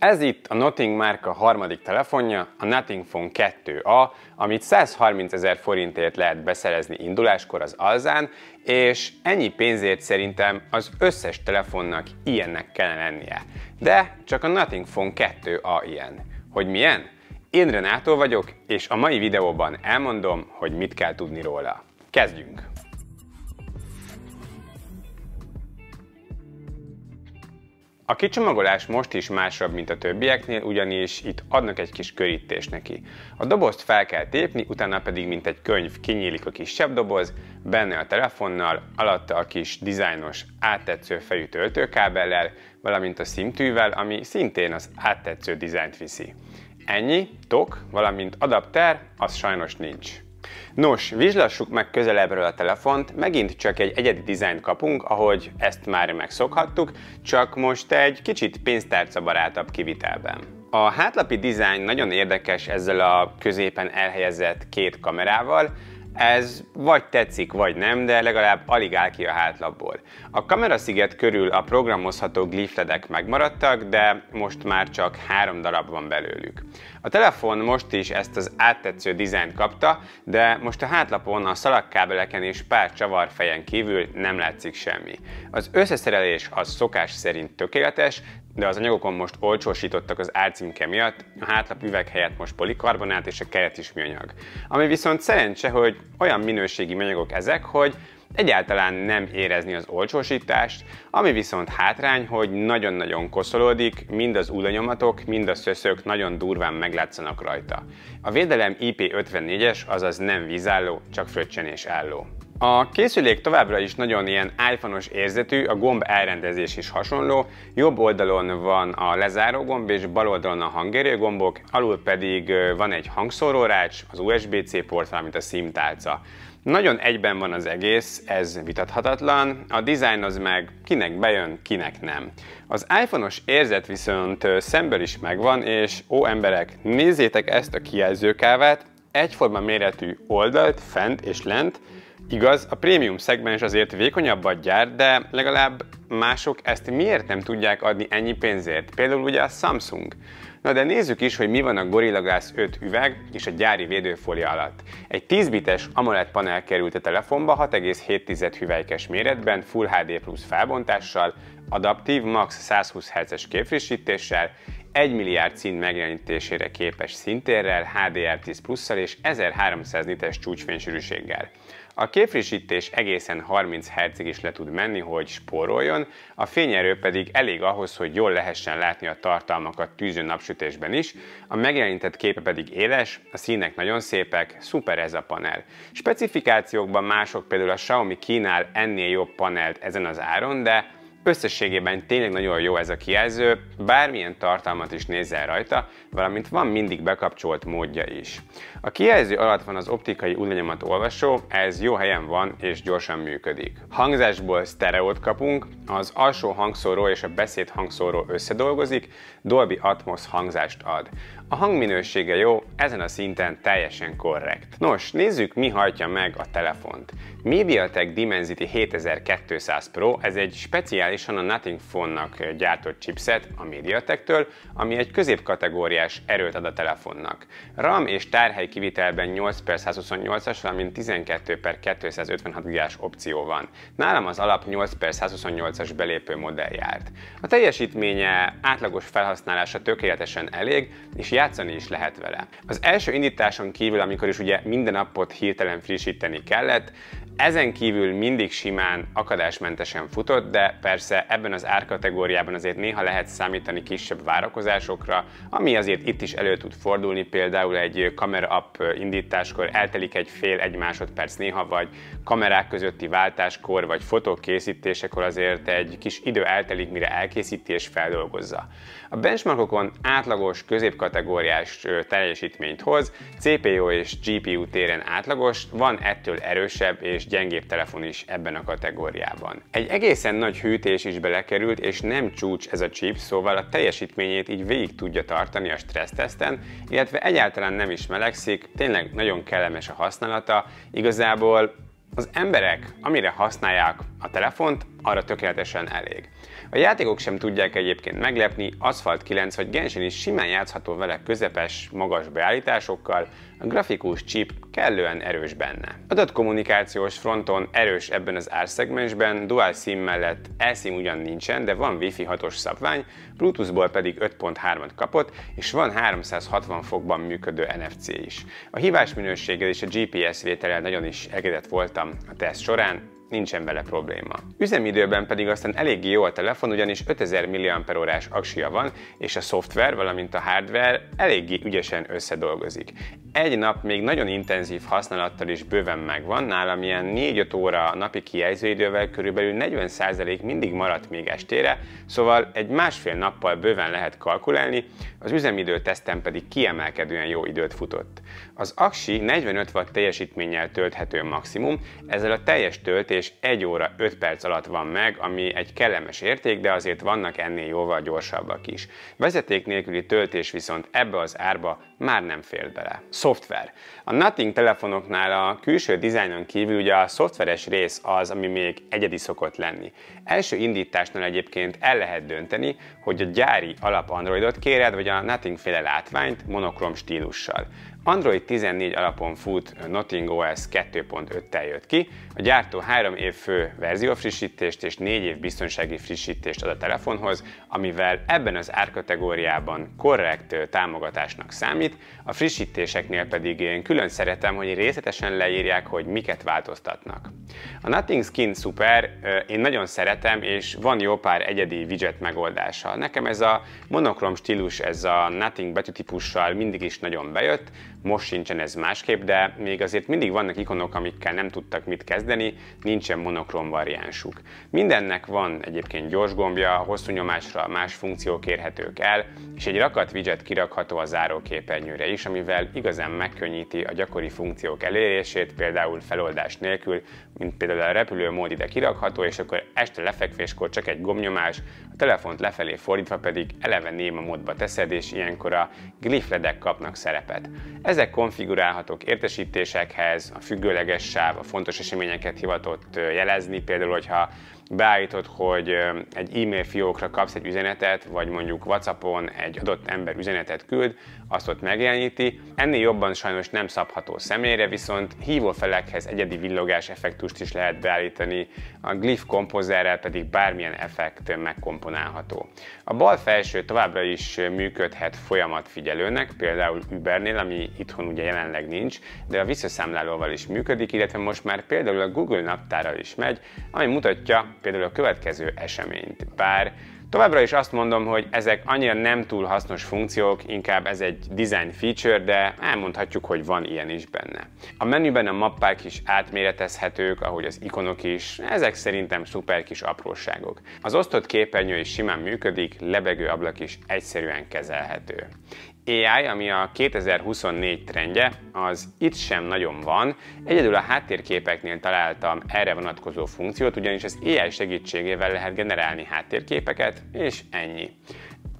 Ez itt a Nothing márka harmadik telefonja, a Nothing Phone 2A, amit 130 000 forintért lehet beszerezni induláskor az Alzán, és ennyi pénzért szerintem az összes telefonnak ilyennek kellene lennie. De csak a Nothing Phone 2A ilyen. Hogy milyen? Én Renátó vagyok, és a mai videóban elmondom, hogy mit kell tudni róla. Kezdjünk! A kicsomagolás most is másabb, mint a többieknél, ugyanis itt adnak egy kis körítést neki. A dobozt fel kell tépni, utána pedig mint egy könyv kinyílik a kisebb doboz, benne a telefonnal, alatta a kis dizájnos, áttetsző fejű töltőkábellel, valamint a SIM-tűvel, ami szintén az áttetsző dizájnt viszi. Ennyi, tok, valamint adapter, az sajnos nincs. Nos, vizslassuk meg közelebbről a telefont, megint csak egy egyedi dizájnt kapunk, ahogy ezt már megszokhattuk, csak most egy kicsit pénztárcabarátabb kivitelben. A hátlapi dizájn nagyon érdekes ezzel a középen elhelyezett két kamerával, ez vagy tetszik, vagy nem, de legalább alig áll ki a hátlapból. A kamerasziget körül a programozható glifledek megmaradtak, de most már csak 3 darab van belőlük. A telefon most is ezt az áttetsző dizájnt kapta, de most a hátlapon a szalagkábeleken és pár csavarfejen kívül nem látszik semmi. Az összeszerelés az szokás szerint tökéletes, de az anyagokon most olcsósítottak az árcímke miatt, a hátlap üveg helyett most polikarbonát és a keret is műanyag. Ami viszont szerencse, hogy olyan minőségi műanyagok ezek, hogy egyáltalán nem érezni az olcsósítást, ami viszont hátrány, hogy nagyon-nagyon koszolódik, mind az ujjlenyomatok, mind a szöszök nagyon durván meglátszanak rajta. A védelem IP54-es, azaz nem vízálló, csak fröccsenés álló. A készülék továbbra is nagyon ilyen iPhone-os érzetű, a gomb elrendezés is hasonló, jobb oldalon van a lezáró gomb és bal oldalon a hangérő gombok, alul pedig van egy hangszórórács, az USB-C port, valamint a SIM tálca. Nagyon egyben van az egész, ez vitathatatlan, a dizájn az meg kinek bejön, kinek nem. Az iPhone-os érzet viszont szemből is megvan, és ó emberek, nézzétek ezt a kijelzőkávát, egyforma méretű oldalt, fent és lent. Igaz, a prémium szegmens azért vékonyabbat gyárt, de legalább mások ezt miért nem tudják adni ennyi pénzért? Például ugye a Samsung. Na de nézzük is, hogy mi van a Gorilla Glass 5 üveg és a gyári védőfólia alatt. Egy 10 bites AMOLED panel került a telefonba 6,7 hüvelykes méretben, Full HD Plus felbontással, adaptív, max 120 Hz-es képfrissítéssel, 1 milliárd szín megjelenítésére képes színtérrel, HDR10 plusszal és 1300 nites csúcsfénysűrűséggel. A képfrissítés egészen 30 Hz-ig is le tud menni, hogy spóroljon, a fényerő pedig elég ahhoz, hogy jól lehessen látni a tartalmakat tűző napsütésben is, a megjelenített képe pedig éles, a színek nagyon szépek, szuper ez a panel. Specifikációkban mások, például a Xiaomi kínál ennél jobb panelt ezen az áron, de összességében tényleg nagyon jó ez a kijelző, bármilyen tartalmat is nézzel rajta, valamint van mindig bekapcsolt módja is. A kijelző alatt van az optikai ujjlenyomat olvasó, ez jó helyen van és gyorsan működik. Hangzásból sztereót kapunk, az alsó hangszóró és a beszéd hangszóró összedolgozik, Dolby Atmos hangzást ad. A hangminősége jó, ezen a szinten teljesen korrekt. Nos, nézzük, mi hajtja meg a telefont. MediaTek Dimensity 7200 Pro, ez egy speciálisan a Nothing Phone-nak gyártott chipset a MediaTektől, ami egy középkategóriás erőt ad a telefonnak. RAM és tárhely kivitelben 8x128-as, valamint 12x256 GB-s opció van. Nálam az alap 8x128-as belépő modell járt. A teljesítménye átlagos felhasználása tökéletesen elég, és játszani is lehet vele. Az első indításon kívül, amikor is ugye minden appot hirtelen frissíteni kellett, ezen kívül mindig simán, akadásmentesen futott, de persze ebben az árkategóriában azért néha lehet számítani kisebb várakozásokra, ami azért itt is elő tud fordulni, például egy kamera app indításkor eltelik egy másodperc néha, vagy kamerák közötti váltáskor, vagy fotók készítésekor azért egy kis idő eltelik, mire elkészíti és feldolgozza. A benchmarkokon átlagos, középkategóriás teljesítményt hoz, CPU és GPU téren átlagos, van ettől erősebb és gyengébb telefon is ebben a kategóriában. Egy egészen nagy hűtés is belekerült, és nem csúcs ez a chip, szóval a teljesítményét így végig tudja tartani a stressztesten, illetve egyáltalán nem is melegszik, tényleg nagyon kellemes a használata, igazából az emberek, amire használják a telefont, arra tökéletesen elég. A játékok sem tudják egyébként meglepni, Asphalt 9 vagy Genshin is simán játszható vele közepes, magas beállításokkal, a grafikus chip kellően erős benne. Adatkommunikációs fronton erős ebben az árszegmensben, dual SIM mellett eSIM ugyan nincsen, de van Wi-Fi 6-os szabvány, Bluetooth-ból pedig 5.3-at kapott, és van 360 fokban működő NFC is. A hívás minőséggel és a GPS vétellel nagyon is elégedett voltam a teszt során, nincsen vele probléma. Üzemidőben pedig aztán eléggé jó a telefon, ugyanis 5000 mAh aksia van, és a szoftver, valamint a hardware eléggé ügyesen összedolgozik. Egy nap még nagyon intenzív használattal is bőven megvan, nálam ilyen 4-5 óra napi kijelzőidővel körülbelül 40% mindig maradt még estére, szóval egy másfél nappal bőven lehet kalkulálni, az üzemidő teszten pedig kiemelkedően jó időt futott. Az aksi 45 W teljesítménnyel tölthető maximum, ezzel a teljes töltés 1 óra 5 perc alatt van meg, ami egy kellemes érték, de azért vannak ennél jóval gyorsabbak is. Vezeték nélküli töltés viszont ebbe az árba már nem fér bele. Szoftver. A Nothing telefonoknál a külső dizájnon kívül ugye a szoftveres rész az, ami még egyedi szokott lenni. Első indításnál egyébként el lehet dönteni, hogy a gyári alap Androidot kéred, vagy a Nothing féle látványt monokrom stílussal. Android 14 alapon fut, Nothing OS 2.5-tel jött ki, a gyártó 3 év fő verziófrissítést és 4 év biztonsági frissítést ad a telefonhoz, amivel ebben az árkategóriában korrekt támogatásnak számít, a frissítéseknél pedig én külön szeretem, hogy részletesen leírják, hogy miket változtatnak. A Nothing Skin szuper, én nagyon szeretem, és van jó pár egyedi widget megoldása. Nekem ez a monokrom stílus, ez a Nothing betűtípussal mindig is nagyon bejött, most sincsen ez másképp, de még azért mindig vannak ikonok, amikkel nem tudtak mit kezdeni, nincsen monokrom variánsuk. Mindennek van egyébként gyors gombja, hosszú nyomásra más funkciók érhetők el, és egy rakat widget kirakható a záróképernyőre is, amivel igazán megkönnyíti a gyakori funkciók elérését, például feloldás nélkül, mint például a repülőmód ide kirakható, és akkor este lefekvéskor csak egy gombnyomás, a telefont lefelé fordítva pedig eleve néma módba teszed, és ilyenkor a glyph-ledek kapnak szerepet. Ezek konfigurálhatók értesítésekhez, a függőleges sáv a fontos eseményeket hivatott jelezni, például, hogyha beállítod, hogy egy e-mail fiókra kapsz egy üzenetet, vagy mondjuk WhatsAppon egy adott ember üzenetet küld, azt ott megjeleníti. Ennél jobban sajnos nem szabható személyre, viszont hívófelekhez egyedi villogás effektust is lehet beállítani, a Glyph kompozerrel pedig bármilyen effekt megkomponálható. A bal felső továbbra is működhet folyamatfigyelőnek, például Ubernél, ami itthon ugye jelenleg nincs, de a visszaszámlálóval is működik, illetve most már például a Google naptárral is megy, ami mutatja például a következő eseményt. Bár továbbra is azt mondom, hogy ezek annyira nem túl hasznos funkciók, inkább ez egy design feature, de elmondhatjuk, hogy van ilyen is benne. A menüben a mappák is átméretezhetők, ahogy az ikonok is, ezek szerintem szuper kis apróságok. Az osztott képernyő is simán működik, lebegő ablak is egyszerűen kezelhető. AI, ami a 2024 trendje, az itt sem nagyon van, egyedül a háttérképeknél találtam erre vonatkozó funkciót, ugyanis az AI segítségével lehet generálni háttérképeket, és ennyi.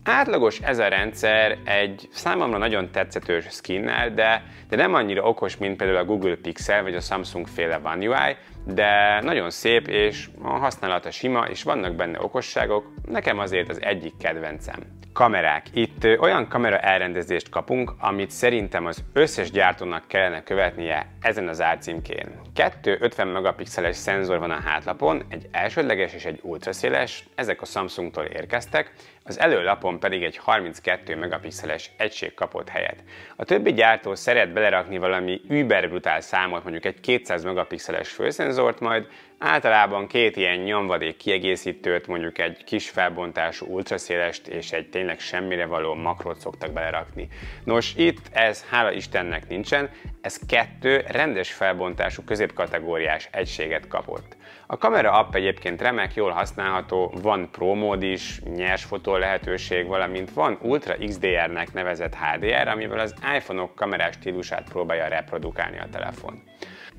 Átlagos ez a rendszer egy számomra nagyon tetszetős skinnel, de nem annyira okos, mint például a Google Pixel vagy a Samsung féle One UI, de nagyon szép, és a használata sima, és vannak benne okosságok, nekem azért az egyik kedvencem. Kamerák. Itt olyan kamera elrendezést kapunk, amit szerintem az összes gyártónak kellene követnie ezen az árcímkén. 2 50 megapixeles szenzor van a hátlapon, egy elsődleges és egy ultraszéles, ezek a Samsungtól érkeztek, az előlapon pedig egy 32 megapixeles egység kapott helyet. A többi gyártó szeret belerakni valami überbrutál számot, mondjuk egy 200 megapixeles főszenzort, majd általában 2 ilyen nyomvadék kiegészítőt, mondjuk egy kis felbontású ultraszélest és egy tényleg semmire való makrót szoktak belerakni. Nos, itt ez hála Istennek nincsen, ez 2 rendes felbontású középkategóriás egységet kapott. A kamera app egyébként remek, jól használható, van Pro mód is, nyers fotó lehetőség, valamint van Ultra XDR-nek nevezett HDR, amivel az iPhone-ok kamerás stílusát próbálja reprodukálni a telefon.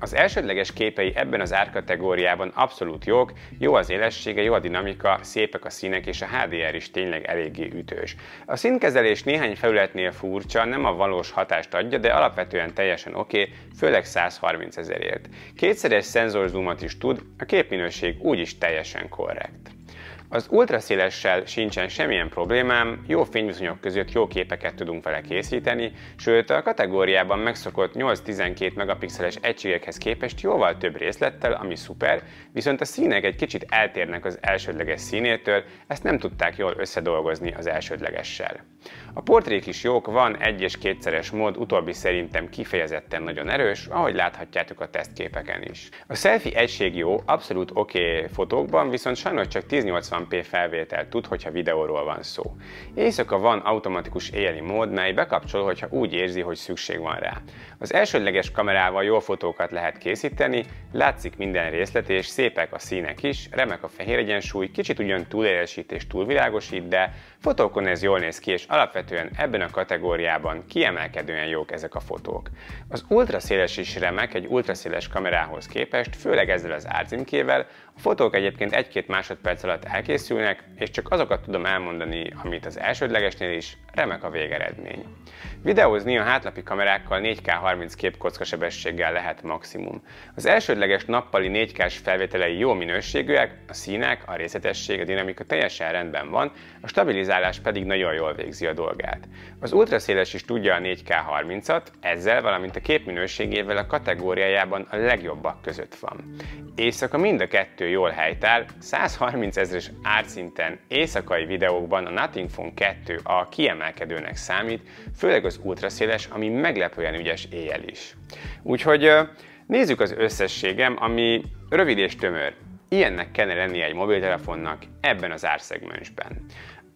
Az elsődleges képei ebben az árkategóriában abszolút jók, jó az élessége, jó a dinamika, szépek a színek, és a HDR is tényleg eléggé ütős. A színkezelés néhány felületnél furcsa, nem a valós hatást adja, de alapvetően teljesen oké, főleg 130 000-ért. Kétszeres szenzorzoomot is tud, a képminőség úgyis teljesen korrekt. Az ultraszélessel sincsen semmilyen problémám, jó fényviszonyok között jó képeket tudunk vele készíteni, sőt a kategóriában megszokott 8-12 megapixeles egységekhez képest jóval több részlettel, ami szuper, viszont a színek egy kicsit eltérnek az elsődleges színétől, ezt nem tudták jól összedolgozni az elsődlegessel. A portrék is jók, van 1- és 2-szeres mód, utóbbi szerintem kifejezetten nagyon erős, ahogy láthatjátok a tesztképeken is. A selfie egység jó, abszolút oké fotókban, viszont sajnos csak 1080p felvételt tud, hogyha videóról van szó. Éjszaka van automatikus éjjeli mód, mely bekapcsol, hogyha úgy érzi, hogy szükség van rá. Az elsődleges kamerával jó fotókat lehet készíteni, látszik minden részlet és szépek a színek is, remek a fehér egyensúly, kicsit ugyan túlélesít és túlvilágosít, de fotókon ez jól néz ki, és alapvetően ebben a kategóriában kiemelkedően jók ezek a fotók. Az ultraszéles is remek egy ultraszéles kamerához képest, főleg ezzel az árcímkével. A fotók egyébként 1-2 másodperc alatt elkészülnek, és csak azokat tudom elmondani, amit az elsődlegesnél is, remek a végeredmény. Videózni a hátlapi kamerákkal 4K 30 képkocka sebességgel lehet maximum. Az elsődleges nappali 4K-s felvételei jó minőségűek, a színek, a részletesség, a dinamika teljesen rendben van, a stabilizálás pedig nagyon jól végzi a dolgát. Az ultraszéles is tudja a 4K 30-at, ezzel, valamint a kép minőségével a kategóriájában a legjobbak között van. Éjszaka mind a kettő jól helytáll, 130 000-es árcinten éjszakai videókban a Nothing Phone 2 a kiemelkedőnek számít, főleg az ultraszéles, ami meglepően ügyes éjjel is. Úgyhogy nézzük az összességem, ami rövid és tömör. Ilyennek kellene lennie egy mobiltelefonnak ebben az árszegmensben.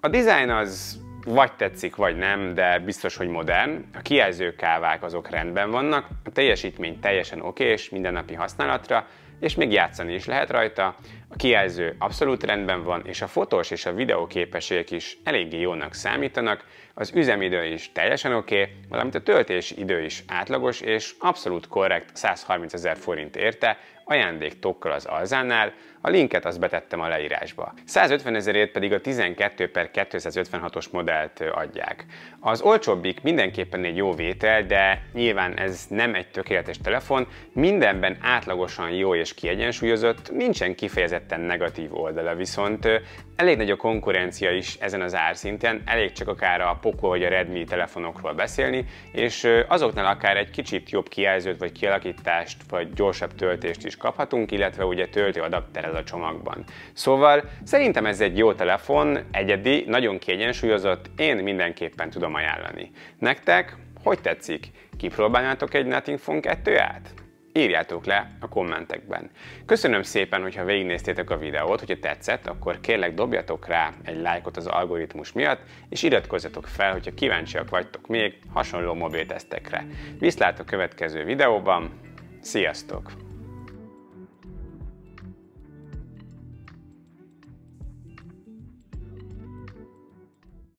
A dizájn az vagy tetszik, vagy nem, de biztos, hogy modern. A kijelzőkávák azok rendben vannak, a teljesítmény teljesen okés mindennapi használatra, és még játszani is lehet rajta. A kijelző abszolút rendben van, és a fotós és a videó képességek is eléggé jónak számítanak, az üzemidő is teljesen oké, valamint a töltési idő is átlagos és abszolút korrekt, 130 000 forint érte, ajándéktokkal az Alzánál, a linket azt betettem a leírásba. 150 000-ért pedig a 12/256-os modellt adják. Az olcsóbbik mindenképpen egy jó vétel, de nyilván ez nem egy tökéletes telefon, mindenben átlagosan jó és kiegyensúlyozott, nincsen kifejezetten negatív oldala, viszont elég nagy a konkurencia is ezen az árszinten, elég csak akár a Poco vagy a Redmi telefonokról beszélni, és azoknál akár egy kicsit jobb kijelzőt vagy kialakítást, vagy gyorsabb töltést is kaphatunk, illetve ugye töltőadapterrel a csomagban. Szóval szerintem ez egy jó telefon, egyedi, nagyon kiegyensúlyozott, én mindenképpen tudom ajánlani. Nektek hogy tetszik? Kipróbálnátok egy Nothing Phone 2-át? Írjátok le a kommentekben. Köszönöm szépen, hogyha végignéztétek a videót, hogyha tetszett, akkor kérlek dobjatok rá egy lájkot az algoritmus miatt, és iratkozzatok fel, hogyha kíváncsiak vagytok még hasonló mobiltesztekre. Viszlát a következő videóban, sziasztok!